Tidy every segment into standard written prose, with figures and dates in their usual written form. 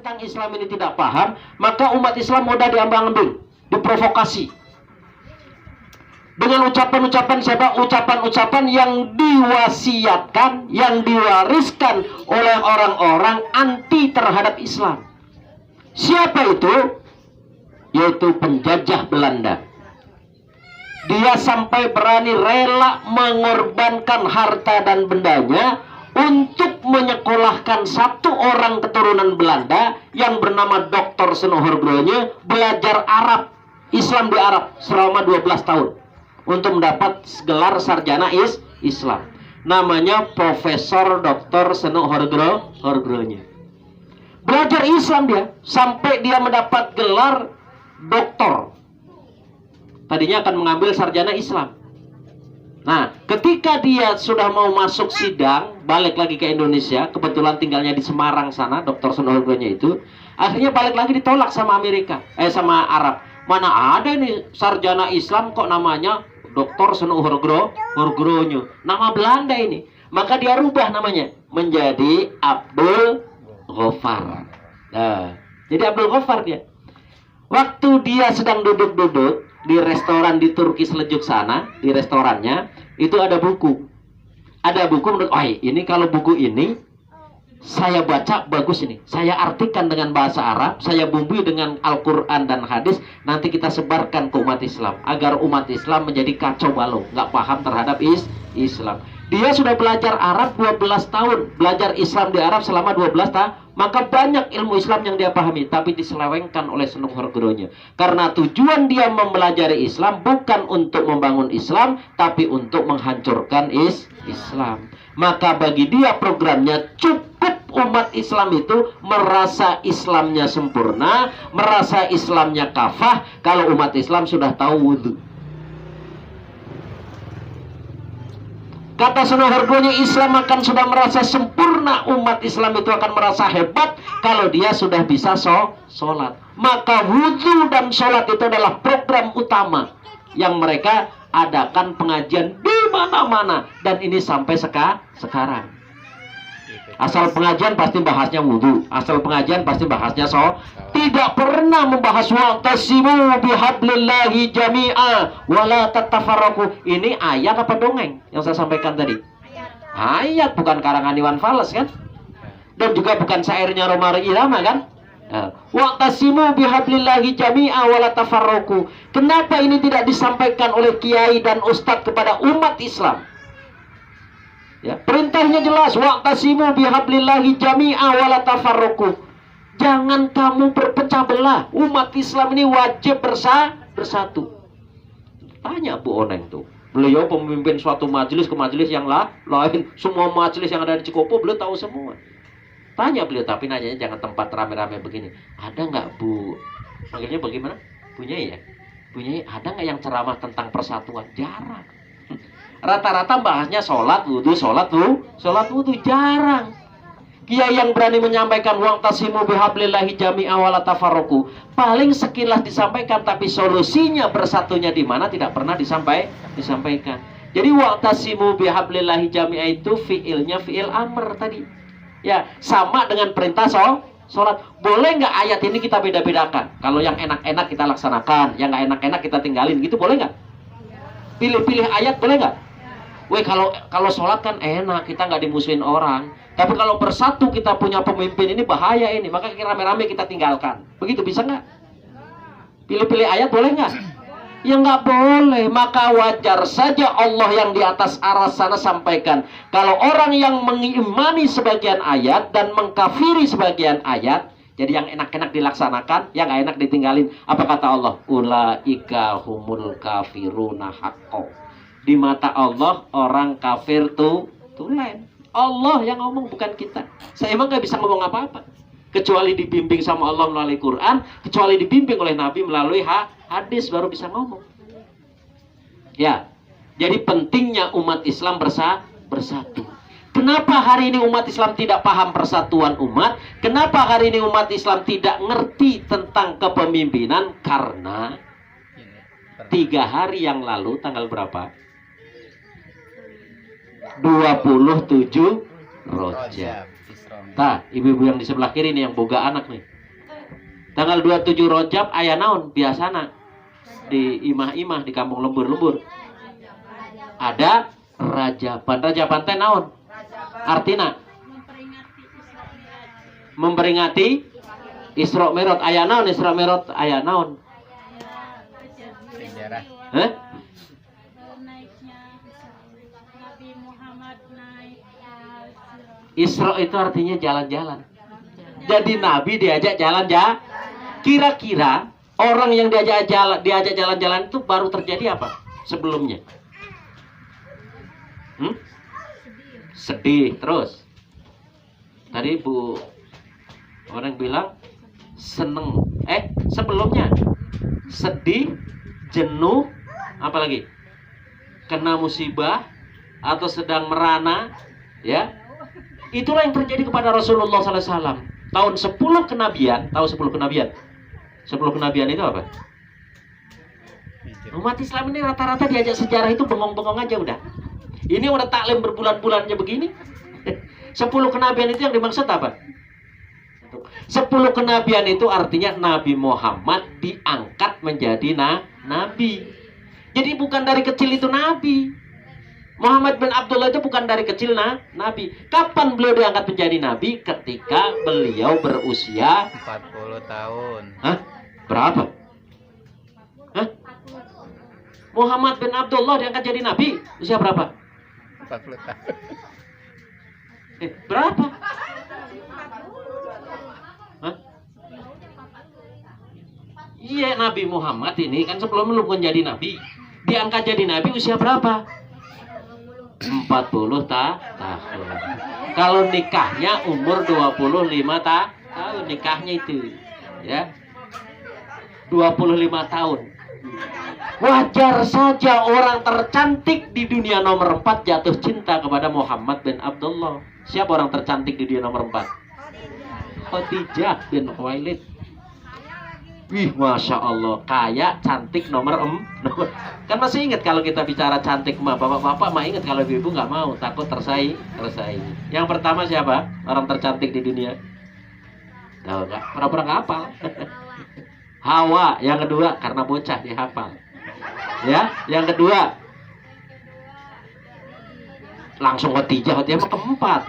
tentang Islam ini tidak paham, maka umat Islam mudah diambang-ambing, diprovokasi dengan ucapan-ucapan siapa? Ucapan-ucapan yang diwasiatkan, yang diwariskan oleh orang-orang anti terhadap Islam. Siapa itu? Yaitu penjajah Belanda. Dia sampai berani rela mengorbankan harta dan bendanya untuk menyekolahkan satu orang keturunan Belanda yang bernama Dr. Senohorgronya belajar Arab, Islam di Arab selama 12 tahun untuk mendapat gelar sarjana Islam. Namanya Profesor Dr. Senohorgronya. Belajar Islam dia sampai dia mendapat gelar doktor. Tadinya akan mengambil sarjana Islam. Nah, ketika dia sudah mau masuk sidang, balik lagi ke Indonesia, kebetulan tinggalnya di Semarang sana, Dr. Senohorgronya itu, akhirnya balik lagi ditolak sama Amerika, sama Arab. Mana ada ini sarjana Islam kok namanya Dr. Senohorgronya, nama Belanda ini. Maka dia rubah namanya menjadi Abdul Ghaffar. Nah, jadi Abdul Ghaffar dia. Waktu dia sedang duduk-duduk di restoran di Turki Seljuk sana, di restorannya, itu ada buku. Ada buku menurut, oh ini kalau buku ini saya baca bagus ini. Saya artikan dengan bahasa Arab, saya bumbui dengan Al-Quran dan hadis, nanti kita sebarkan ke umat Islam. Agar umat Islam menjadi kacau balau, nggak paham terhadap Islam. Dia sudah belajar Arab 12 tahun, belajar Islam di Arab selama 12 tahun, maka banyak ilmu Islam yang dia pahami, tapi diselewengkan oleh Senohorgronya. Karena tujuan dia mempelajari Islam bukan untuk membangun Islam, tapi untuk menghancurkan Islam. Maka bagi dia programnya cukup umat Islam itu merasa Islamnya sempurna, merasa Islamnya kafah, kalau umat Islam sudah tahu wudhu. Kata Senohorgronya, Islam akan sudah merasa sempurna, umat Islam itu akan merasa hebat kalau dia sudah bisa sholat. Maka wudhu dan sholat itu adalah program utama yang mereka adakan pengajian di mana-mana, dan ini sampai sekarang. Asal pengajian pasti bahasnya wudhu, asal pengajian pasti bahasnya tidak pernah membahas wa'tasimu bihablillahi jami'a wala tatafarraqu. Ini ayat apa dongeng yang saya sampaikan tadi? Ayat, bukan karangan Iwan Fals kan? Dan juga bukan syairnya Roma Irama kan? Wa'tasimu bihablillahi jami'a wala tafarraqu. Kenapa ini tidak disampaikan oleh kiai dan ustadz kepada umat Islam? Ya, perintahnya jelas, wa'tasimu bihablillahi jami'a wala tafarraqu. Jangan kamu berpecah belah. Umat Islam ini wajib bersatu. Tanya Bu Oneng tuh. Beliau pemimpin suatu majelis ke majelis yang lain. Semua majelis yang ada di Cikopo beliau tahu semua. Tanya beliau, tapi nanyanya jangan tempat rame-rame begini. Ada nggak Bu? Panggilnya bagaimana? Punya ya? Punya, ada nggak yang ceramah tentang persatuan? Jarang. Rata-rata bahasnya sholat wudhu, jarang. Kiai yang berani menyampaikan wa'tasimu bihablillahi jami'a wala tafarraqu, paling sekilas disampaikan, tapi solusinya bersatunya di mana tidak pernah disampaikan. Jadi wa'tasimu bihablillahi jami'a itu fiilnya fiil amr tadi. Ya, sama dengan perintah sholat. Boleh nggak ayat ini kita beda-bedakan? Kalau yang enak-enak kita laksanakan, yang nggak enak-enak kita tinggalin, gitu boleh nggak? Pilih-pilih ayat boleh nggak? Weh, kalau sholat kan enak, kita nggak dimusuhin orang. Tapi kalau bersatu kita punya pemimpin ini bahaya ini, maka rame-rame kita tinggalkan. Begitu bisa nggak? Pilih-pilih ayat boleh nggak? Ya nggak boleh. Maka wajar saja Allah yang di atas aras sana sampaikan, kalau orang yang mengimani sebagian ayat dan mengkafiri sebagian ayat, jadi yang enak-enak dilaksanakan, yang nggak enak ditinggalin. Apa kata Allah? Ulaika humul kafiruna haqqo. Di mata Allah orang kafir tulen. Allah yang ngomong, bukan kita. Saya emang nggak bisa ngomong apa-apa kecuali dibimbing sama Allah melalui Quran, kecuali dibimbing oleh Nabi melalui hadis, baru bisa ngomong. Ya, jadi pentingnya umat Islam bersatu. Kenapa hari ini umat Islam tidak paham persatuan umat? Kenapa hari ini umat Islam tidak ngerti tentang kepemimpinan? Karena 3 hari yang lalu, tanggal berapa? 27 Rajab. Nah, ibu-ibu yang di sebelah kiri nih yang boga anak nih. Tanggal 27 Rajab aya naon biasana di imah-imah di kampung lembur-lembur. Ada Rajaban. Rajaban teh naon? Artina memperingati Isra Mi'raj. Aya naon Isra Mi'raj? Aya naon? Sejarah. Hah? Isra itu artinya jalan-jalan. Jadi Nabi diajak jalan ya. Kira-kira orang yang diajak jalan-jalan itu baru terjadi apa sebelumnya? Sedih terus. Tadi Bu orang bilang seneng. Sebelumnya sedih, jenuh, apalagi kena musibah atau sedang merana, ya. Itulah yang terjadi kepada Rasulullah SAW. Tahun 10 kenabian, tahu 10 kenabian? 10 kenabian itu apa? Umat Islam ini rata-rata diajak sejarah itu bengong-bengong aja udah. Ini udah taklim berbulan-bulannya begini. 10 kenabian itu yang dimaksud apa? 10 kenabian itu artinya Nabi Muhammad diangkat menjadi nabi. Jadi bukan dari kecil itu nabi. Muhammad bin Abdullah itu bukan dari kecil nabi. Kapan beliau diangkat menjadi nabi? Ketika beliau berusia 40 tahun. Hah? Berapa? Hah? Muhammad bin Abdullah diangkat jadi nabi usia berapa? 40 tahun. Berapa? Hah? Iya, Nabi Muhammad ini kan sebelum belum jadi nabi. Diangkat jadi nabi usia berapa? 40 tahun. Kalau nikahnya umur 25 tahun nikahnya itu, ya. 25 tahun. Wajar saja orang tercantik di dunia nomor 4 jatuh cinta kepada Muhammad bin Abdullah. Siapa orang tercantik di dunia nomor 4? Khadijah bin Khuwailid. Wih, Masya Allah, kaya, cantik nomor kan masih ingat kalau kita bicara cantik mah bapak-bapak mah ingat, kalau ibu nggak mau, takut tersaing. Yang pertama siapa orang tercantik di dunia? Tahu nggak? Pura-pura nggak hafal. Hawa. Yang kedua karena bocah dihafal. Ya, yang kedua langsung Khadijah mah keempat.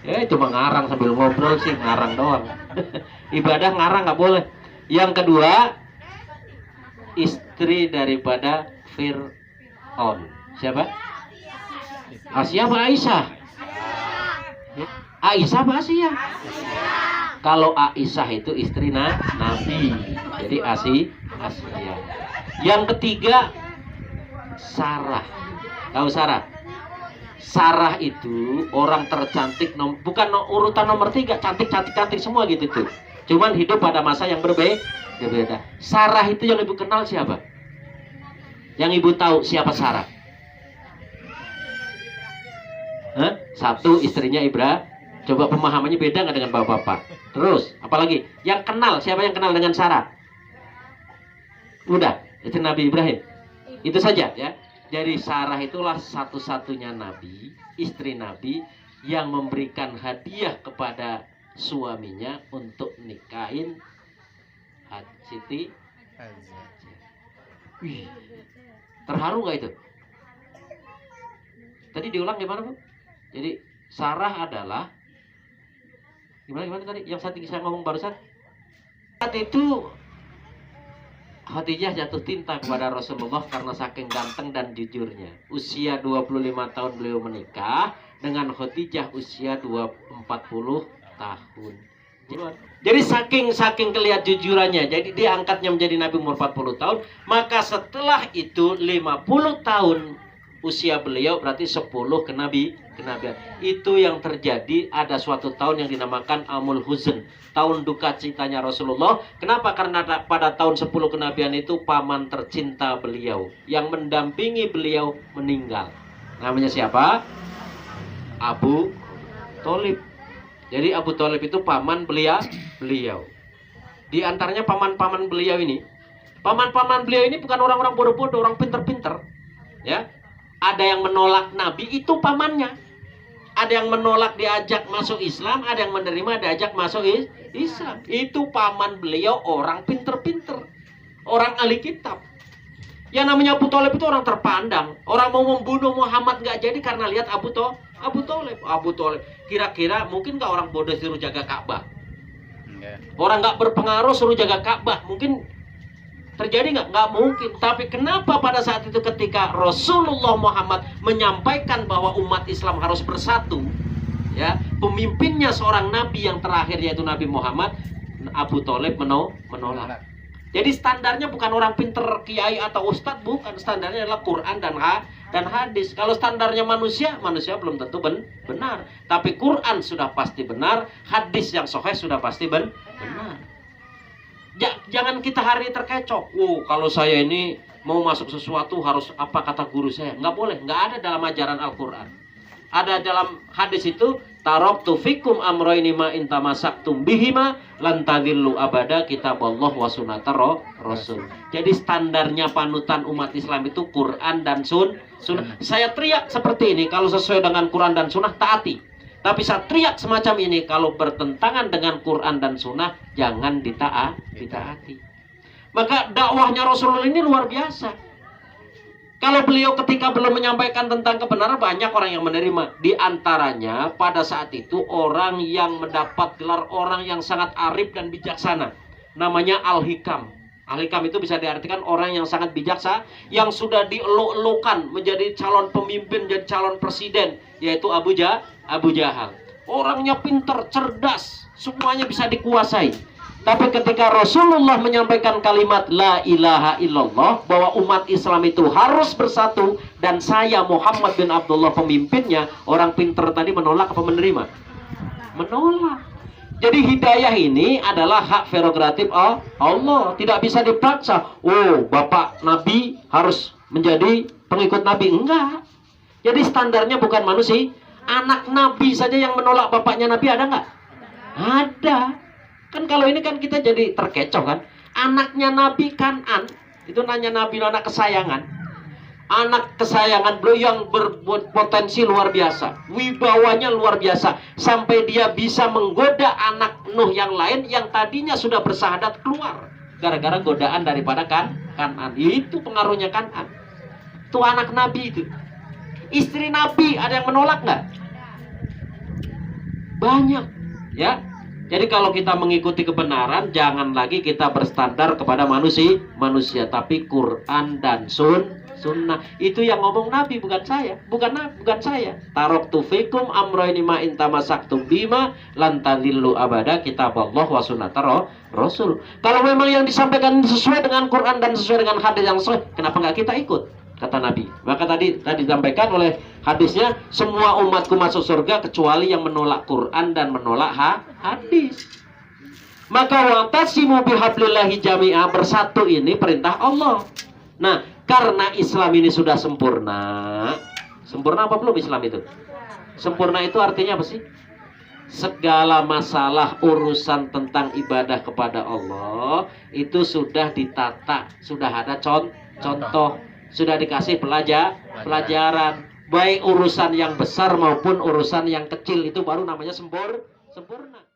Ya cuma ngarang sambil ngobrol sih, ngarang doang. Ibadah ngarang nggak boleh. Yang kedua, istri daripada Fir'aun. Siapa? Asia apa Aisyah? Aisyah apa Asia? Kalau Aisyah itu istri Nabi. Jadi Asia. Yang ketiga, Sarah. Tahu Sarah? Sarah itu orang tercantik, bukan urutan nomor 3, cantik semua gitu tuh. Cuman hidup pada masa yang berbeda. Sarah itu yang ibu kenal siapa? Yang ibu tahu siapa Sarah? Satu, istrinya Ibrahim. Coba pemahamannya beda nggak dengan bapak-bapak? Terus, apalagi? Yang kenal, siapa yang kenal dengan Sarah? Udah, istri Nabi Ibrahim. Itu saja ya. Jadi Sarah itulah satu-satunya nabi, istri Nabi yang memberikan hadiah kepada suaminya untuk nikahin Siti. Wih, terharu nggak itu? Tadi diulang gimana Bu? Jadi Sarah adalah gimana tadi? Yang saya ngomong barusan. Saat itu Khadijah jatuh cinta kepada Rasulullah karena saking ganteng dan jujurnya. Usia 25 tahun beliau menikah dengan Khadijah usia 40 tahun. Jadi saking kelihat jujurannya, jadi dia angkatnya menjadi Nabi umur 40 tahun. Maka setelah itu 50 tahun usia beliau berarti 10 kenabian. Itu yang terjadi. Ada suatu tahun yang dinamakan Amul Huzn, tahun duka citanya Rasulullah. Kenapa? Karena pada tahun 10 kenabian itu paman tercinta beliau yang mendampingi beliau meninggal. Namanya siapa? Abu Thalib. Jadi Abu Thalib itu paman beliau. Di antaranya paman-paman beliau ini, paman-paman beliau ini bukan orang-orang bodoh-bodoh, orang pinter-pinter. Ya, ada yang menolak Nabi, itu pamannya. Ada yang menolak diajak masuk Islam, ada yang menerima diajak masuk Islam. Itu paman beliau orang pinter-pinter, orang ahli kitab. Yang namanya Abu Thalib itu orang terpandang. Orang mau membunuh Muhammad nggak jadi karena lihat Abu Thalib. Kira-kira mungkin nggak orang bodoh suruh jaga Ka'bah? Orang nggak berpengaruh suruh jaga Ka'bah, mungkin terjadi nggak? Nggak mungkin. Tapi kenapa pada saat itu ketika Rasulullah Muhammad menyampaikan bahwa umat Islam harus bersatu, ya, pemimpinnya seorang nabi yang terakhir yaitu Nabi Muhammad, Abu Thalib menolak. Jadi standarnya bukan orang pinter, kiai atau ustadz, bukan. Standarnya adalah Quran dan hadis. Kalau standarnya manusia belum tentu benar. Tapi Quran sudah pasti benar, hadis yang sahih sudah pasti benar. Jangan kita hari terkecoh. Kalau saya ini mau masuk sesuatu harus apa kata guru saya. Nggak boleh, nggak ada dalam ajaran Al-Quran. Ada dalam hadis itu, taraktu fikum amroini ma intamasaktum bihima lan tadillu abada kitaballah wa sunnatar rasul. Jadi standarnya panutan umat Islam itu Quran dan sunnah. Saya teriak seperti ini kalau sesuai dengan Quran dan sunnah taati. Tapi saya teriak semacam ini kalau bertentangan dengan Quran dan sunnah jangan ditaati. Maka dakwahnya Rasulullah ini luar biasa. Kalau beliau ketika belum menyampaikan tentang kebenaran, banyak orang yang menerima. Di antaranya pada saat itu orang yang mendapat gelar orang yang sangat arif dan bijaksana. Namanya Al-Hikam. Al-Hikam itu bisa diartikan orang yang sangat bijaksana, yang sudah dielok-elokan menjadi calon pemimpin, jadi calon presiden, yaitu Abu Jahal. Orangnya pintar, cerdas, semuanya bisa dikuasai. Tapi ketika Rasulullah menyampaikan kalimat La ilaha illallah, bahwa umat Islam itu harus bersatu, dan saya Muhammad bin Abdullah pemimpinnya, orang pintar tadi menolak apa menerima? Menolak. Jadi hidayah ini adalah hak prerogatif Allah, tidak bisa dipaksa. Bapak Nabi harus menjadi pengikut Nabi. Enggak. Jadi standarnya bukan manusia. Anak Nabi saja yang menolak bapaknya Nabi ada nggak? Ada. Kan kalau ini kan kita jadi terkecoh kan. Anaknya Nabi Kan'an, itu nanya Nabi anak kesayangan. Anak kesayangan beliau yang berpotensi luar biasa, wibawanya luar biasa, sampai dia bisa menggoda anak Nuh yang lain yang tadinya sudah bersahadat keluar gara-gara godaan daripada Kan'an. Itu pengaruhnya Kan'an. Itu anak Nabi itu. Istri Nabi ada yang menolak nggak? Banyak, ya. Jadi kalau kita mengikuti kebenaran, jangan lagi kita berstandar kepada manusia, tapi Quran dan sunnah. Itu yang ngomong Nabi, bukan saya, bukan saya. Taraktu fikum amroini ma intamasaktum bima lan tadillu abada kitaballah wa sunnatar rasul. Kalau memang yang disampaikan sesuai dengan Quran dan sesuai dengan hadis yang sahih, kenapa nggak kita ikut? Kata Nabi. Maka tadi disampaikan oleh hadisnya, semua umatku masuk surga kecuali yang menolak Quran dan menolak hadis. Maka wa'tasimu bihablillahi jami'a, bersatu ini perintah Allah. Nah, karena Islam ini sudah sempurna. Sempurna apa belum Islam itu? Sempurna itu artinya apa sih? Segala masalah urusan tentang ibadah kepada Allah itu sudah ditata, sudah ada contoh, sudah dikasih pelajaran. Baik urusan yang besar maupun urusan yang kecil, itu baru namanya sempurna.